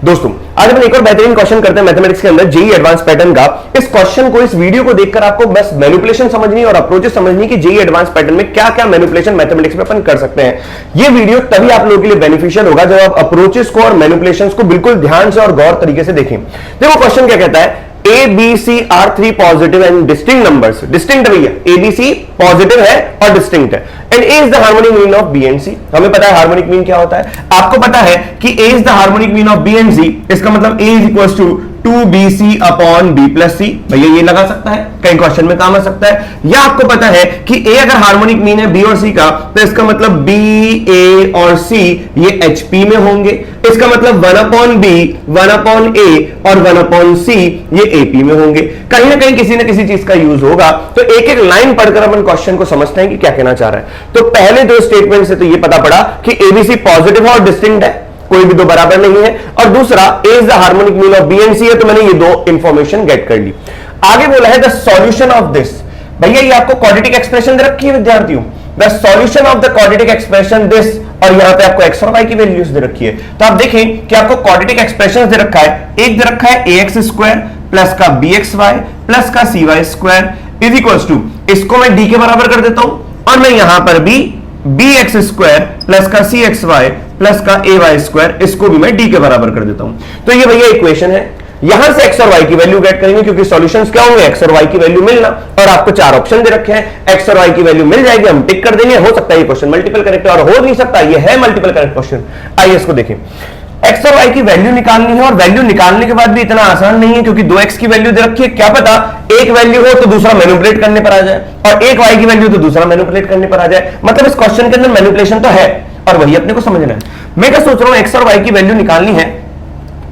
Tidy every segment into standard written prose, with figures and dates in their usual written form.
दोस्तों आज हम एक और बेहतरीन क्वेश्चन करते हैं मैथमेटिक्स के अंदर जेईई एडवांस पैटर्न का। इस क्वेश्चन को, इस वीडियो को देखकर आपको बस मैनिपुलेशन समझनी और अप्रोचेस समझनी कि जेईई एडवांस पैटर्न में क्या क्या मैनिपुलेशन मैथमेटिक्स में अपन कर सकते हैं। ये वीडियो तभी आप लोगों के लिए बेनिफिशियल होगा जब आप अप्रोचेस को और मैनिपुलेशंस को बिल्कुल ध्यान से और गौर तरीके से देखें। देखो क्वेश्चन क्या कहता है, A, B, C are three positive and distinct numbers. Distinct भैया, A, B, C पॉजिटिव है और डिस्टिंक्ट है। And A is the harmonic mean of B and C. हमें पता है हार्मोनिक मीन क्या होता है, आपको पता है कि A is the harmonic mean of B and C। इसका मतलब A is equals to 2BC upon B plus C। भैया ये लगा सकता है, कहीं क्वेश्चन में काम आ सकता है। या आपको पता है कि A अगर हार्मोनिक मीन है B और C का, तो इसका मतलब B, A और C ये HP में होंगे। इसका मतलब 1 upon B, 1 upon A और 1 upon C ये AP में होंगे। कहीं ना कहीं किसी ना किसी चीज का यूज होगा। तो एक एक लाइन पढ़कर अपन क्वेश्चन को समझते हैं कि क्या कहना चाह रहा है। तो पहले दो स्टेटमेंट से तो ये पता पड़ा कि ABC पॉजिटिव है और डिस्टिंक्ट है, कोई भी दो बराबर नहीं है। और दूसरा A is the harmonic mean of B and C है, तो मैंने ये दो इंफॉर्मेशन गेट कर ली। आगे बोला है द सॉल्यूशन ऑफ दिस। भैया ये आपको क्वाड्रेटिक एक्सप्रेशन दे रखी है विद्यार्थियों, the solution of the quadratic expression this, और यहां पे आपको x और y की वैल्यूज दे रखी है। तो आप देखें कि आपको क्वाड्रेटिक एक्सप्रेशन दे रखा है, एक दे रखा है ax स्क्वायर प्लस का bxy प्लस का cy square is equals to, इसको मैं d के बराबर कर देता हूं और मैं यहां पर भी bx स्क्वायर प्लस का cxy प्लस का ay स्क्वायर, इसको भी मैं d के बराबर कर देता हूं। तो ये भैया इक्वेशन है। यहां से x और y की वैल्यू गेट करेंगे, क्योंकि सॉल्यूशंस क्या होंगे, x और y की वैल्यू मिलना। और आपको चार ऑप्शन दे रखे हैं, x और y की वैल्यू मिल जाएगी, हम टिक कर देंगे। हो सकता है ये क्वेश्चन मल्टीपल करेक्ट और हो नहीं सकता, ये है मल्टीपल करेक्ट क्वेश्चन। आइए इसको देखें। x और y की वैल्यू निकालनी है, और वैल्यू निकालने के बाद भी इतना आसान नहीं है, क्योंकि 2x की वैल्यू दे रखी है। क्या पता एक वैल्यू हो तो दूसरा मैनिपुलेट करने पर आ जाए, और एक y की वैल्यू तो दूसरा मैनिपुलेट करने पर आ जाए। मतलब इस क्वेश्चन के अंदर मैनिपुलेशन तो है और वही अपने को समझना है। मैं क्या सोच रहा हूं, x और y की वैल्यू निकालनी है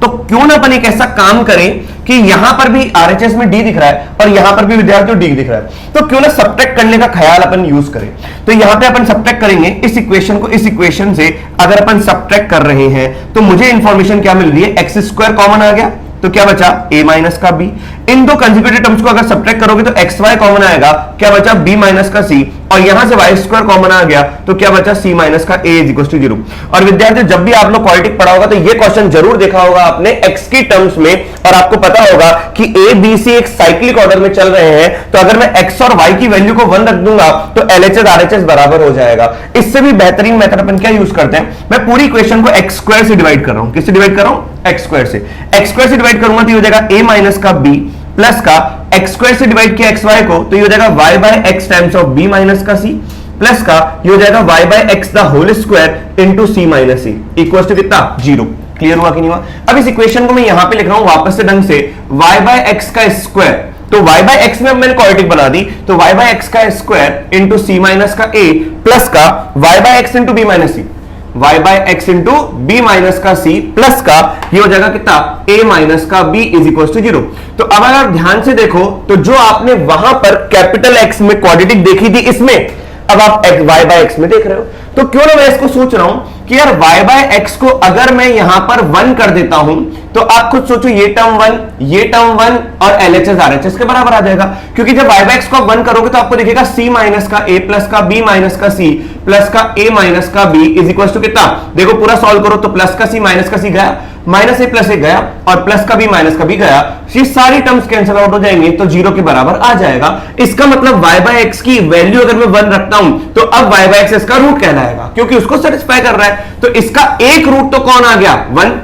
तो क्यों ना अपन एक ऐसा काम करें कि यहां पर भी RHS में D दिख रहा है और यहां पर भी विद्यार्थियों D दिख रहा है, तो क्यों ना सब्ट्रैक्ट करने का ख्याल अपन यूज करें। तो यहां पे अपन सब्ट्रैक्ट करेंगे इस इक्वेशन को, इस इक्वेशन से अगर अपन सब्ट्रैक्ट कर रहे हैं तो मुझे इंफॉर्मेशन क्या मिल रही है, x स्क्वायर कॉमन आ गया तो क्या बचा a माइनस का b। इन दो कंसेक्यूटिव टर्म्स को अगर सब्ट्रैक्ट करोगे तो xy कॉमन आएगा, क्या बचा b माइनस का c, और यहां से y स्क्वायर कॉमन आ गया तो क्या बचा c माइनस का a इज इक्वल टू 0। और विद्यार्थियों जब भी आप लोग क्वाड्रेटिक पढ़ा होगा तो ये क्वेश्चन जरूर देखा होगा आपने x की टर्म्स में, और आपको पता होगा कि a b c एक साइक्लिक ऑर्डर में चल रहे हैं। तो अगर मैं x और y की वैल्यू को 1 रख दूंगा तो LHS RHS बराबर हो जाएगा। इससे भी बेहतरीन मेथड अपन क्या यूज करते हैं, मैं पूरी इक्वेशन को x स्क्वायर से डिवाइड कर रहा हूं। किससे डिवाइड कर रहा हूं, x स्क्वायर से। x स्क्वायर से डिवाइड करूंगा तो ये हो जाएगा a माइनस का b प्लस का x स्क्वायर से डिवाइड किया xy को तो ये हो जाएगा y by x times of b minus का c प्लस का ये हो जाएगा y by x the whole square into c minus c equals to कितना, 0। क्लियर हुआ कि नहीं हुआ। अब इस इक्वेशन को मैं यहां पे लिख रहा हूं वापस से ढंग से, y बाय x का स्क्वायर, तो y बाय x में मैंने क्वाड्रेटिक बना दी, तो y बाय x का स्क्वायर इनटू c माइनस का a प्लस का y by x into b minus c, y by X into B minus का c प्लस का ये हो जाएगा कितना, a माइनस का b इज इक्वल टू 0। तो अब अगर ध्यान से देखो तो जो आपने वहां पर कैपिटल X में क्वाड्रेटिक देखी थी, इसमें अब आप y बाय x में देख रहे हो। तो क्यों ना मैं इसको सोच रहा हूं कि यार y बाय x को अगर मैं यहां पर 1 कर देता हूं तो आप खुद सोचो, ये टर्म 1, ये टर्म 1 और LHS RHS के बराबर आ जाएगा। क्योंकि जब y बाय x को आप 1 करोगे तो आपको दिखेगा c माइनस का a प्लस का b माइनस का c प्लस का a माइनस का b इज इक्वल टू कितना, देखो पूरा सॉल्व करो तो प्लस का c माइनस का c गया, माइनस a प्लस a गया और प्लस का b माइनस का b गया। ये सारी टर्म्स कैंसिल आउट हो जाएंगे तो 0 के बराबर आ जाएगा। इसका मतलब y बाय x की वैल्यू अगर मैं 1 रखता हूं तो अब y बाय x इसका रूट कहलाएगा, क्योंकि उसको सेटिस्फाई कर रहा है। तो इसका एक रूट तो कौन आ गया, 1।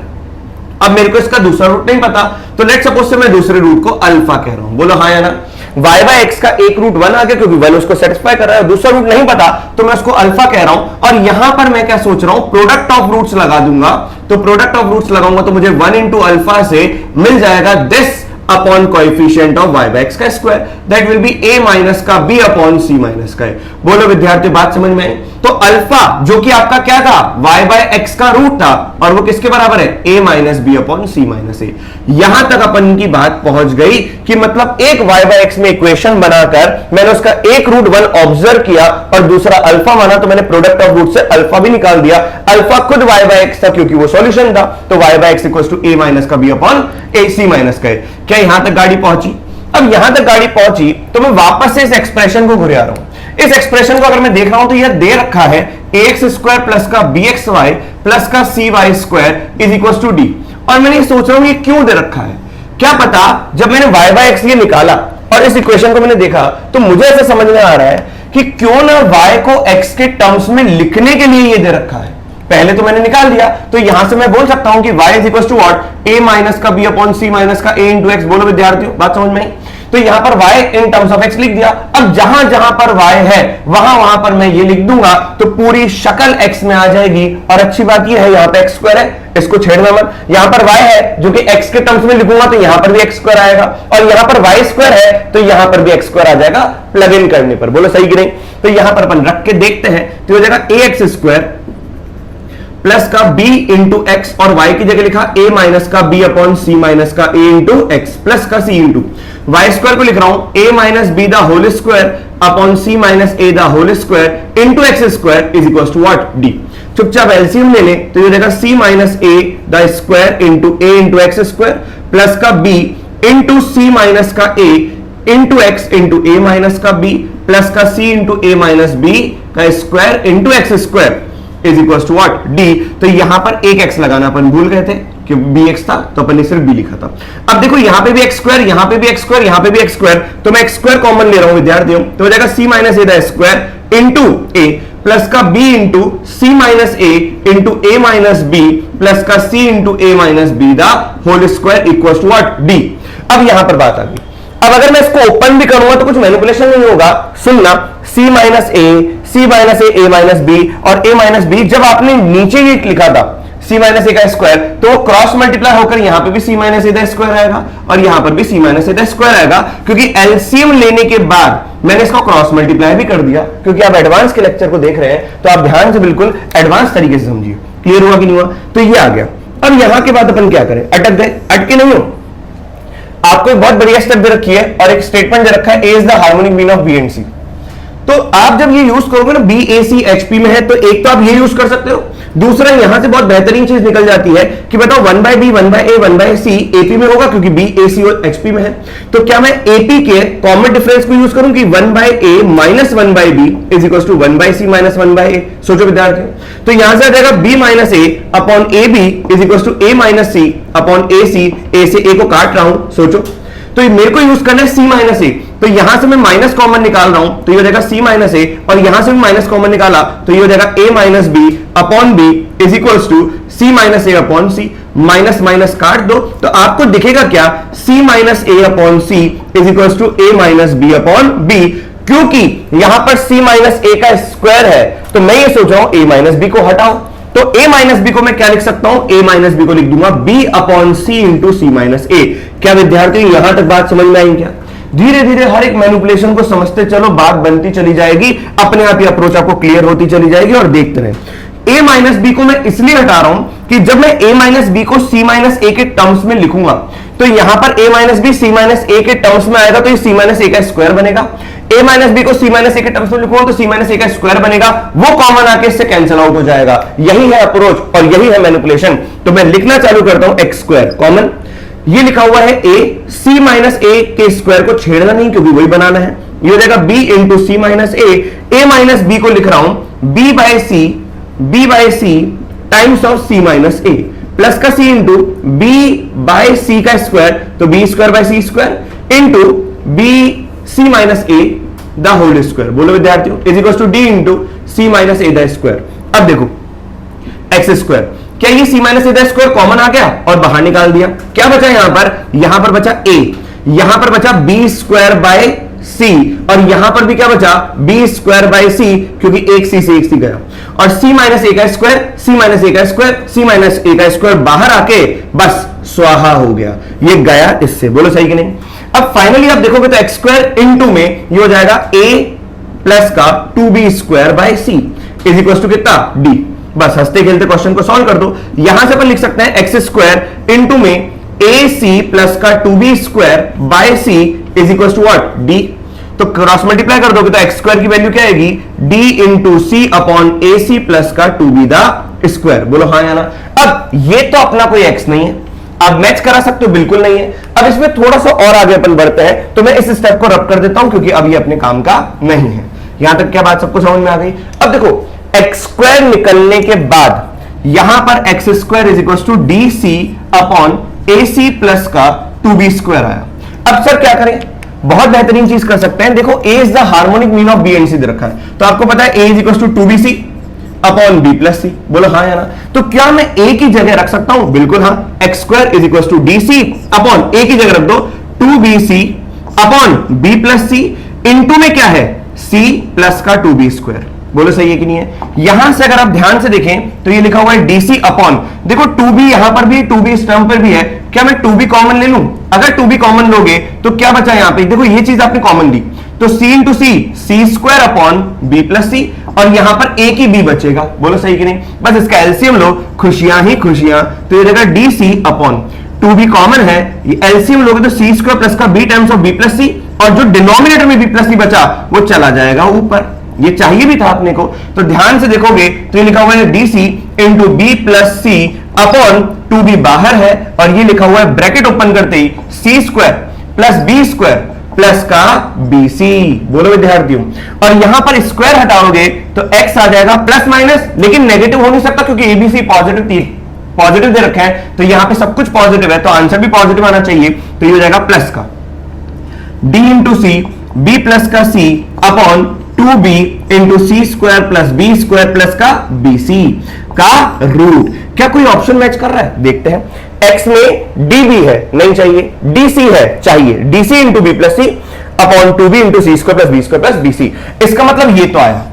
अब मेरे को इसका दूसरा रूट नहीं पता, तो लेट सपोज से मैं दूसरे रूट को अल्फा कह रहा हूं, बोलो हाँ या ना। y बाय x का एक रूट 1 आ गया, क्योंकि 1 उसको सेटिस्फाई कर रहा है, दूसरा रूट नहीं पता तो मैं उसको अल्फा कह रहा हूं। और यहां पर मैं क्या सोच रहा हूं, प्रोडक्ट ऑफ रूट्स लगा दूंगा। तो प्रोडक्ट ऑफ रूट्स लगाऊंगा तो मुझे 1 इंटू अल्फा से मिल जाएगा this upon coefficient of y by x का square, that will be a minus का b अपॉन c माइनस का a। बोलो विद्यार्थी बात समझ में आई। तो अल्फा जो कि आपका क्या था, y बाय x का रूट था, और वो किसके बराबर है, a minus b upon c minus a। यहां तक अपन की बात पहुंच गई कि मतलब एक y बाय x में इक्वेशन बनाकर मैंने उसका एक रूट 1 ऑब्जर्व किया और दूसरा अल्फा माना, तो मैंने प्रोडक्ट ऑफ रूट से अल्फा भी निकाल दिया। अल्फा खुद y बाय x था क्योंकि वो सॉल्यूशन था, तो y by x equals to a minus का b upon a c minus का a। क्या यहां तक गाड़ी पहुंची? अब यहां तक गाड़ी पहुंची तो मैं वापस से इस एक्सप्रेशन को घुरा रहा हूं। इस एक्सप्रेशन को अगर मैं देख रहा हूं तो यह दे रखा है ax स्क्वायर प्लस का bxy प्लस का cy square is equal to d। और मैंने ये सोच रहा हूं ये क्यों दे रखा है। क्या पता जब मैंने y बाय एक्स ये निकाला और इस इक्वेशन को मैंने देखा तो मुझे ऐसा समझ में आ रहा है कि क्यों ना y को x के टर्म्स में लिखने के लिए ये दे रखा है। पहले तो मैंने निकाल दिया, तो यहां से मैं बोल सकता हूं कि y is equal to what, a minus का b अपॉन c माइनस का a इंटू एक्स। बोलो विद्यार्थियों, बात समझ में आई? तो यहां पर y in terms of x लिख दिया। अब जहां जहां पर y है वहां वहां पर मैं ये लिख दूंगा तो पूरी शक्ल x में आ जाएगी। और अच्छी बात ये है यहां पे x स्क्वायर है, इसको छेड़ना मत। यहां पर y है जो कि x के टर्म्स में लिखूंगा तो यहां पर भी x स्क्वायर आएगा, और यहां पर y स्क्वायर है तो यहां पर भी x स्क्वायर आ जाएगा प्लग इन करने पर। बोलो सही कि नहीं? तो यहां पर अपन रख के देखते हैं तो हो जाएगा ax स्क्वायर प्लस का b इंटू एक्स, और y की जगह लिखा a माइनस का b अपॉन c माइनस का a इंटू एक्स प्लस का c इंटू वाई स्क्वायर को लिख रहा हूं a minus B the whole square upon c minus a the whole square into X square is equal to what, d। चुपचाप LCM ले ले तो ये हो जाएगा c minus a the square into a into X square plus का b into c minus का a into X into a minus का b प्लस का c into a minus b का square into X square is equal to what, d। तो यहां पर एक x लगाना अपन भूल गए थे कि bx था तो अपन ने सिर्फ b लिखा था। अब देखो यहां पे भी x स्क्वायर, यहां पे भी x स्क्वायर, यहां पे भी x स्क्वायर, तो मैं x स्क्वायर कॉमन ले रहा हूं विद्यार्थियों, तो हो जाएगा c minus a the square into a plus का b into c minus a into a minus b plus का c into a minus b the whole square equal to what, d। अब यहां पर बात आ गई। अब अगर मैं इसको ओपन भी करूंगा तो कुछ मैनिपुलेशन नहीं होगा। सुनना, c minus a, c minus a minus b और a माइनस b, जब आपने नीचे ये लिखा था c माइनस a का स्क्वायर तो वो क्रॉस मल्टीप्लाई होकर यहां पे भी c माइनस a का स्क्वायर आएगा और यहां पर भी c माइनस a का स्क्वायर आएगा, क्योंकि एलसीएम लेने के बाद मैंने इसको क्रॉस मल्टीप्लाई भी कर दिया। क्योंकि आप एडवांस के लेक्चर को देख रहे हैं तो आप ध्यान से बिल्कुल एडवांस तरीके से समझिए। क्लियर हुआ कि नहीं हुआ? तो ये आ गया। अब यहां के बाद अपन क्या करें? अटक गए? अटके नहीं हो, आपको एक बहुत बढ़िया स्टेप दे रखी है और एक स्टेटमेंट दे रखा है a is the harmonic mean of b and c. तो आप जब ये यूज करोगे ना, b a c H P में है तो एक तो आप ये यूज कर सकते हो, दूसरा यहां से बहुत बेहतरीन चीज निकल जाती है कि बताओ 1 by B 1 by A 1 by C AP में होगा क्योंकि बी ए सी और एचपी में है। तो क्या मैं एपी के कॉमन डिफरेंस को यूज करूं कि 1 by a minus 1 by b is equal to 1 by c minus 1 by a. सोचो विद्यार्थियों, तो यहां से आ जाएगा b minus A upon a b is equal to a minus c upon A c. A से ए को काट रहा हूं, सोचो, तो मेरे को यूज करना है c माइनस ए, तो यहां से मैं माइनस कॉमन निकाल रहा हूं तो ये हो जाएगा c माइनस ए, और यहां से मैं माइनस कॉमन निकाला तो ये हो जाएगा a minus B upon B is equals to c minus A upon C. Minus minus काट दो तो आपको दिखेगा क्या, c minus A upon C is equals to a minus B upon B. क्योंकि यहां पर c माइनस ए का स्क्वायर है तो मैं ये सोच रहा हूं a माइनस बी को हटाओ, तो a माइनस बी को मैं क्या लिख सकता हूं, a माइनस बी को लिख दूंगा b अपॉन सी इंटू सी माइनस ए। क्या विद्यार्थियों यहां तक बात समझ में आई क्या? धीरे धीरे हर एक मैनिपुलेशन को समझते चलो, बात बनती चली जाएगी, अपने आप ही अप्रोच आपको क्लियर होती चली जाएगी। और देखते रहे, a माइनस बी को मैं इसलिए हटा रहा हूं कि जब मैं a माइनस बी को c माइनस ए के टर्म्स में लिखूंगा तो यहां पर a minus b c minus a के टर्म्स में आएगा तो ये c माइनस ए का स्क्वायर बनेगा। a माइनस बी को c माइनस ए के टर्म्स में लिखूंगा तो c माइनस ए का स्क्वायर बनेगा, वो कॉमन आके इससे कैंसिल आउट हो जाएगा। यही है अप्रोच और यही है मैनिपुलेशन। तो मैं लिखना चालू करता हूं एक्स स्क्वायर कॉमन, ये लिखा हुआ है a, c माइनस ए के स्क्वायर को छेड़ना नहीं क्योंकि वही बनाना है। ये हो जाएगा b into C minus A minus B को लिख रहा हूं b by C times of c minus A plus का c into b by C का स्क्वायर तो b square by C square into b c minus A the whole square. बोलो विद्यार्थियों, is equal to d into C minus A the square. अब देखो X square, क्या ये c minus A the square common आ गया और बाहर निकाल दिया? क्या बचा यहां पर बचा a, यहां पर बचा b स्क्वायर बाय c, और यहां पर भी क्या बचा b स्क्वायर बाय c, क्योंकि एक c से एक c गया, और c माइनस ए का स्क्वायर, c माइनस ए का स्क्वायर, c माइनस ए का स्क्वायर बाहर आके बस स्वाहा हो गया, ये गया इससे। बोलो सही कि नहीं? अब फाइनली आप देखोगे तो एक्स स्क्वायर इनटू में ये हो जाएगा a प्लस का 2b square by c is equal to कितना, d। बस हंसते खेलते क्वेश्चन को सॉल्व कर दो। यहां से अपन लिख सकते हैं एक्स स्क्वायर इनटू में ac प्लस का 2b square by c is equal to what, d। तो क्रॉस मल्टीप्लाई कर दोगे तो एक्स स्क्वायर की वैल्यू क्या आएगी, d इंटू सी अपॉन ए सी प्लस का 2b द स्क्वायर। बोलो हाँ या ना? अब ये तो अपना कोई x नहीं है, आप मैच करा सकते हो, बिल्कुल नहीं है। अब इसमें थोड़ा सा और आगे अपन बढ़ते हैं तो मैं इस स्टेप को रब कर देता हूं क्योंकि अब ये अपने काम का नहीं है। यहां तक क्या बात सबको समझ में आ गई? अब देखो एक्स स्क्वायर निकलने के बाद यहां पर X square is equal to D C upon A C plus का 2b स्क्वायर आया। अब सर क्या करें, बहुत बेहतरीन चीज कर सकते हैं। देखो a is the harmonic mean of b and c दे रखा है, तो आपको पता है a is equal to 2bc upon b plus c. बोलो हाँ या ना। तो क्या मैं ए की जगह रख सकता हूं? बिल्कुल हाँ। X square is equal to D C upon a की जगह रख दो 2bc upon b plus c, into में क्या है c प्लस का 2b स्क्वायर। बोलो सही है कि नहीं है? यहां से अगर आप ध्यान से देखें तो ये लिखा हुआ है डीसी अपॉन, देखो 2b यहां पर भी 2b इस टर्म पर भी है, क्या मैं 2b कॉमन ले लूं? अगर 2b कॉमन लोगे तो क्या बचा यहां पे? देखो ये चीज आपने कॉमन ली, तो c इंटू सी, सी square upon b plus c, और यहां पर a की b बचेगा। बोलो सही कि नहीं? बस इसका एलसीएम लो, खुशियां ही खुशियां, तो ये देगा D C upon 2b common है, ये एलसीएम लोगे तो सी स्क्वायर प्लस का b times of b plus c, और जो डिनोमिनेटर में b प्लस सी बचा वो चला जाएगा ऊपर। ये चाहिए भी था अपने को, तो ध्यान से देखोगे तो ये लिखा हुआ है d c into b plus c upon 2b बाहर है, और ये लिखा हुआ है ब्रैकेट ओपन करते ही c square plus B square plus का बी सी। बोलो विद्यार्थियों, और यहां पर स्क्वायर हटाओगे तो x आ जाएगा प्लस माइनस, लेकिन नेगेटिव हो नहीं सकता क्योंकि एबीसी पॉजिटिव दे रखा है, तो यहां पे सब कुछ पॉजिटिव है, तो आंसर भी पॉजिटिव आना चाहिए, तो ये हो जाएगा प्लस का d into c, b plus का c अपॉन 2b इंटू सी square plus B square plus का बी सी का रूट। क्या कोई ऑप्शन मैच कर रहा है? देखते हैं। x में db है, नहीं चाहिए, dc है, चाहिए, dc into b plus c upon 2b into सी square plus B square plus bc। इसका मतलब ये तो आया।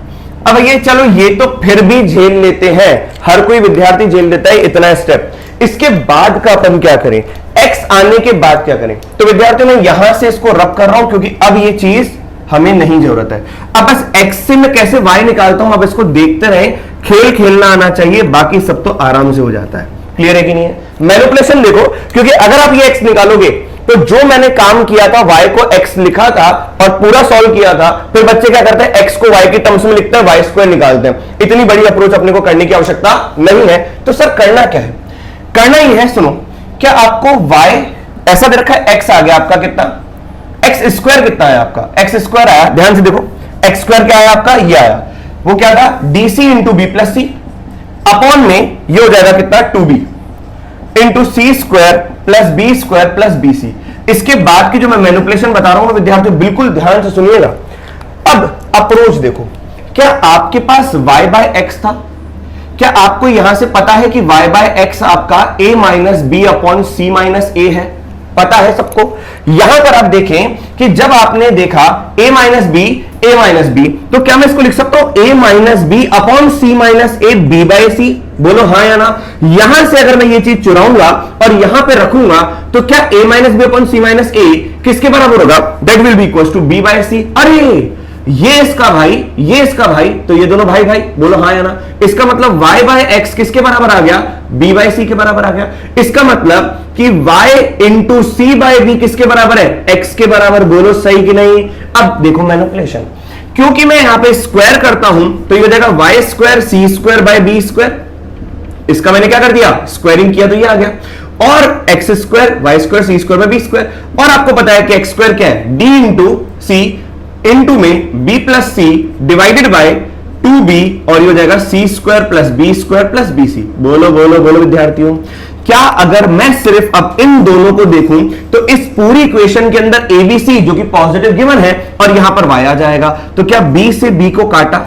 अब ये चलो ये तो फिर भी झेल लेते हैं, हर कोई विद्यार्थी झेल लेता है इतना स्टेप। इसके बाद का अपन क्या करें? x आने के बाद क्या करें? तो विद्यार्थियों मैं यहां से इसको रब कर रहा हूं क्योंकि अब ये चीज हमें नहीं जरूरत है। अब बस x से मैं कैसे y निकालता हूं, अब इसको देखते रहे, खेल खेलना आना चाहिए, बाकी सब तो आराम से हो जाता है। क्लियर है कि नहीं है? मैनिपुलेशन देखो, क्योंकि अगर आप ये x निकालोगे तो जो मैंने काम किया था y को x लिखा था और पूरा सॉल्व किया था, फिर बच्चे क्या करते हैं x को y के टर्म्स में लिखते हैं, y स्क्वायर निकालते हैं। इतनी बड़ी अप्रोच अपने को करने की आवश्यकता नहीं है। तो सर करना क्या है? करना ही है, सुनो, क्या आपको y ऐसा दे रखा है, x आ गया आपका कितना, एक्स स्क्वायर कितना है आपका, एक्स स्क्वायर आया, ध्यान से देखो, एक्स स्क्वायर क्या आया आपका, ये आया, वो क्या था dc into b plus c upon में ये हो जाएगा कितना 2b इंटू सी square plus B square plus B c. इसके बाद की जो मैं मैनिपुलेशन बता रहा हूं विद्यार्थियों बिल्कुल ध्यान से सुनिएगा। अब अप्रोच देखो, क्या आपके पास y बाय एक्स था? क्या आपको यहां से पता है कि y बाय एक्स आपका a minus B upon C minus a है? पता है सबको। यहां पर आप देखें कि जब आपने देखा a माइनस बी, तो क्या मैं इसको लिख सकता हूं a minus B upon C minus a b by c? बोलो हाँ या ना। यहां से अगर मैं ये चीज चुराऊंगा और यहां पे रखूंगा तो क्या a minus B upon C minus a किसके बराबर होगा? That will be equal to b by c. अरे ये इसका भाई, ये इसका भाई, तो ये दोनों भाई भाई, बोलो हाँ या ना। इसका मतलब y बाय एक्स किसके बराबर आ गया? b बाय सी के बराबर आ गया। इसका मतलब कि y इंटू सी बाय बी किसके बराबर है? x के बराबर। बोलो सही कि नहीं? अब देखो मैनिपुलेशन, क्योंकि मैं यहां पे स्क्वायर करता हूं तो ये हो जाएगा y square C square by B square. इसका मैंने क्या कर दिया? स्क्वायरिंग किया तो ये आ गया, और x square y square C square by B square. और आपको पता है कि एक्स स्क्वायर क्या है? डी इंटू सी इंटू में b plus c divided by 2b, और ये हो जाएगा c square plus B square plus B c. बोलो बोलो बोलो विद्यार्थियों, क्या अगर मैं सिर्फ अब इन दोनों को देखूं तो इस पूरी इक्वेशन के अंदर एबीसी जो कि पॉजिटिव गिवन है और यहां पर y आ जाएगा, तो क्या b से b को काटा,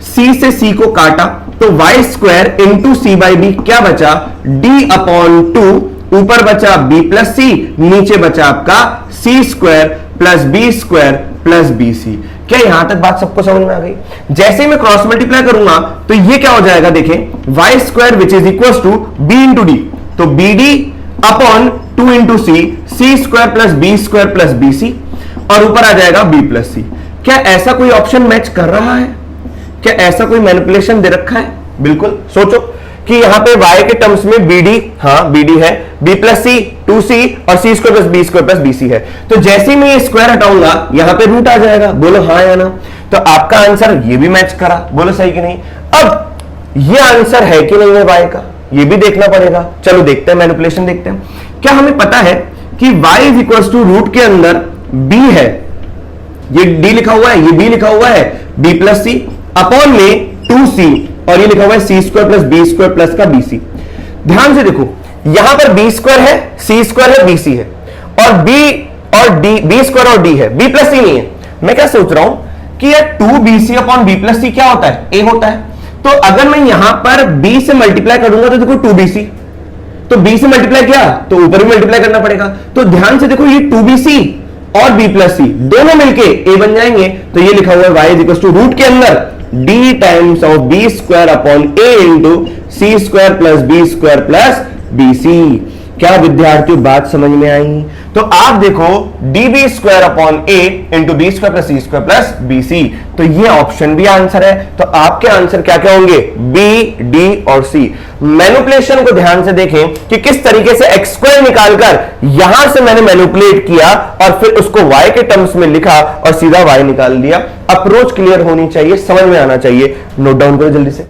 c से c को काटा, तो y square into C by B क्या बचा? d अपॉन 2, ऊपर बचा b प्लस सी, नीचे बचा आपका c square plus B square plus B C. क्या यहां तक बात सबको समझ में आ गई? जैसे ही मैं क्रॉस मल्टीप्लाई करूंगा तो ये क्या हो जाएगा? देखें, y square which is equal to b into d, तो बी डी अपॉन 2 इंटू सी square plus B square plus B c, और ऊपर आ जाएगा बी प्लस सी। क्या ऐसा कोई ऑप्शन मैच कर रहा है? क्या ऐसा कोई मैनिपुलेशन दे रखा है? बिल्कुल सोचो कि यहां पे y के टर्म्स में bd, हाँ bd है, b प्लस सी 2c और c square plus B square plus bc है, तो जैसे ही मैं ये स्क्वायर हटाऊंगा यहां पे रूट आ जाएगा। बोलो हाँ या ना। तो आपका आंसर ये भी मैच करा, बोलो सही कि नहीं? अब ये आंसर है कि नहीं है y का, ये भी देखना पड़ेगा। चलो देखते हैं, मैनिपुलेशन देखते हैं। क्या हमें पता है कि y is equal to root के अंदर b है, ये d लिखा हुआ है, ये b लिखा हुआ है, b प्लस सी अपॉन में 2c और ये लिखा हुआ है c square plus B square plus का बीसी। ध्यान से देखो, यहां पर बी स्क्वायर है, सी स्क्वायर है, बीसी है, और बी और डी, बी स्क्वायर और डी है, बी प्लस सी नहीं है। मैं क्या सोच रहा हूं कि यार 2bc अपॉन बी प्लस सी क्या होता है, ए होता है। तो अगर मैं यहां पर b से मल्टीप्लाई करूंगा तो देखो 2bc, तो b से मल्टीप्लाई किया तो ऊपर भी मल्टीप्लाई करना पड़ेगा। तो ध्यान से देखो, ये 2bc और b प्लस सी दोनों मिलके a बन जाएंगे। तो ये लिखा हुआ है y is equal to root के अंदर d times of B square upon a into C square plus B square plus B C. क्या विद्यार्थियों बात समझ में आई? तो आप देखो db square upon a into B square plus C square plus B C, तो ये ऑप्शन भी आंसर है। तो आपके आंसर क्या क्या होंगे, b, d और c। मैनिपुलेशन को ध्यान से देखें कि किस तरीके से x स्क्वायर निकालकर यहां से मैंने मैनिपुलेट किया और फिर उसको y के टर्म्स में लिखा और सीधा y निकाल दिया। अप्रोच क्लियर होनी चाहिए, समझ में आना चाहिए। नोट डाउन करो जल्दी से।